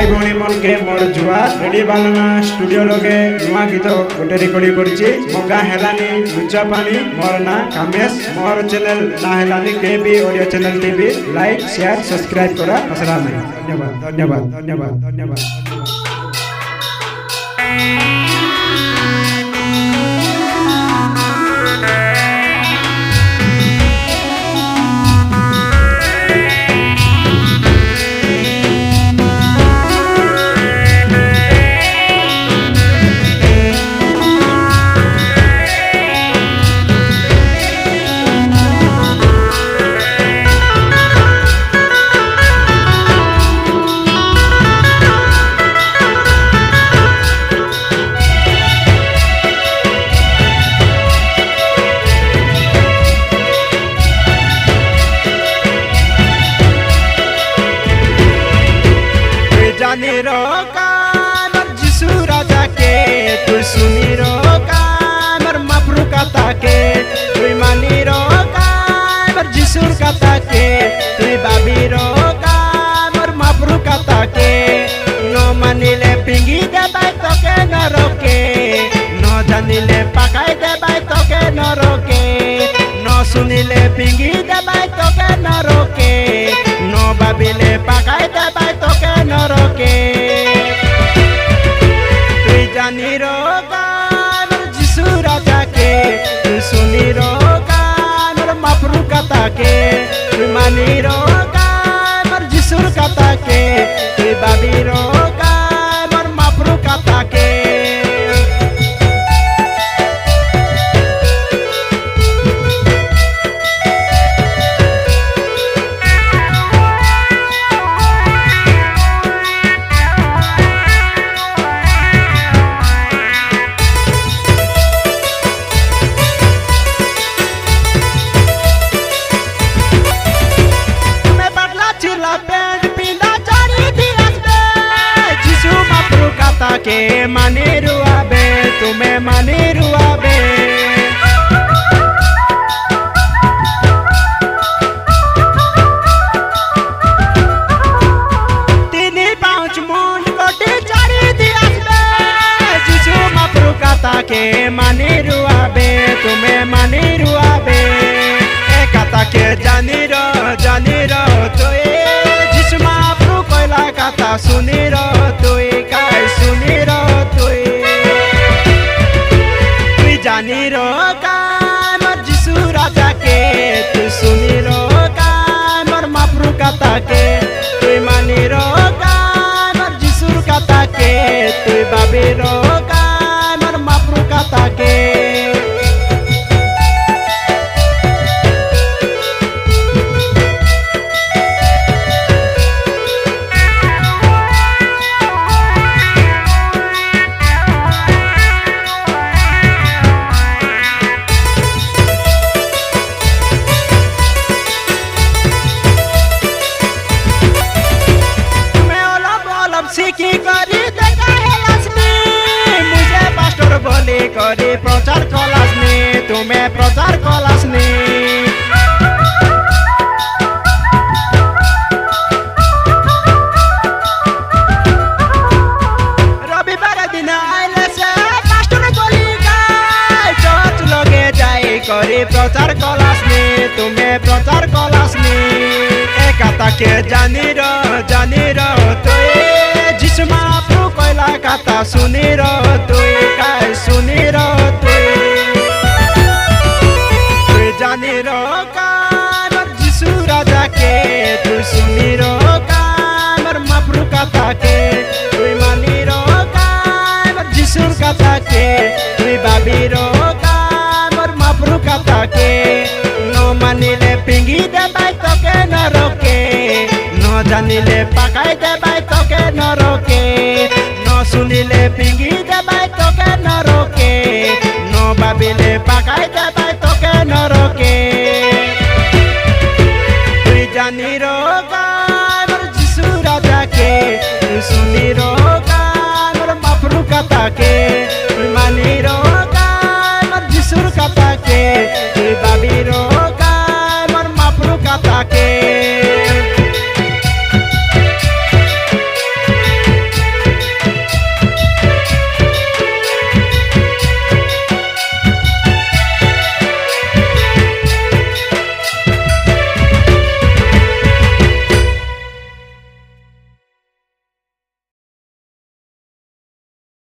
भाई भौणी मन के मोर जुआ रेडी बालना स्टूडियो लगे नुआ गीत गोटे रिकॉर्डिंग करछि मगा हेलानी लुचा पानी मोर ना कामेश मोर चैनल ना हेलानी केबी audio channel TV like share subscribe करा असरा में धन्यवाद धन्यवाद धन्यवाद धन्यवाद। जानी रोका मर जिसु राजा के तू सुनी रोका मर मफरू कथा के तू मानी रोका मर जिसु कथा के तू बाबी रोका मर मफरू कथा के नो मानिले पिंगी दे बाई तो के न रोके नो जानिले पकाई दे बाई तो के न रोके नो सुनिले पिंगी दे बाई तो के न रोके नो बाबीले पकाई दे बाई तो के न रोके तू जानी रोका मर जिसु राजा के तू सुनी रोका मर मफरू कथा के तू मानी रोका मर जिसु कथा के तू बाबी रोका मर मफरू कथा के के माने रुआबे तुम्हें माने रुआबे तीन पाँच मुंड कोटी चारी दियास बे जिसु मफरू कथा के माने रुआबे तुम्हें माने रुआबे ए कथा के जानी रो तो ए जिसु मफरू कोइला कथा सुनी रो तो जानी रोका मर जिसु राजा के तू सुनी रोका मर मफरू कथा के तू मानी रोका मर जिसु कथा के तू बाबी रोका मर मफरू कथा के सीखी करी देखा है लक्ष्मी मुझे पास्टर बोले करी प्रचार कलासनी तुम्हें प्रचार कलासनी रविवार दिन आइले से पास्टर बोली चर्च लगे जाए करी प्रचार कलासनी तुम्हें प्रचार कलासनी एक कथा के जानी रो तो जिसु मफरू कोइला कथा सुनी रो तू काय सुनी रो तू जानी रो मर जिसु राजा के तू सुनी रो मर मफरू कथा के तू मानी रो मर जिसु कथा के तू बाबी रो मर मफरू कथा के नो मानिले पिंगी दे बाई तो के न रोके नो जानिले पकाई दे बाई तो के न रोके नो सुनिले पिंगी दे बाई तो के न रोके नो बाबीले पकाई दे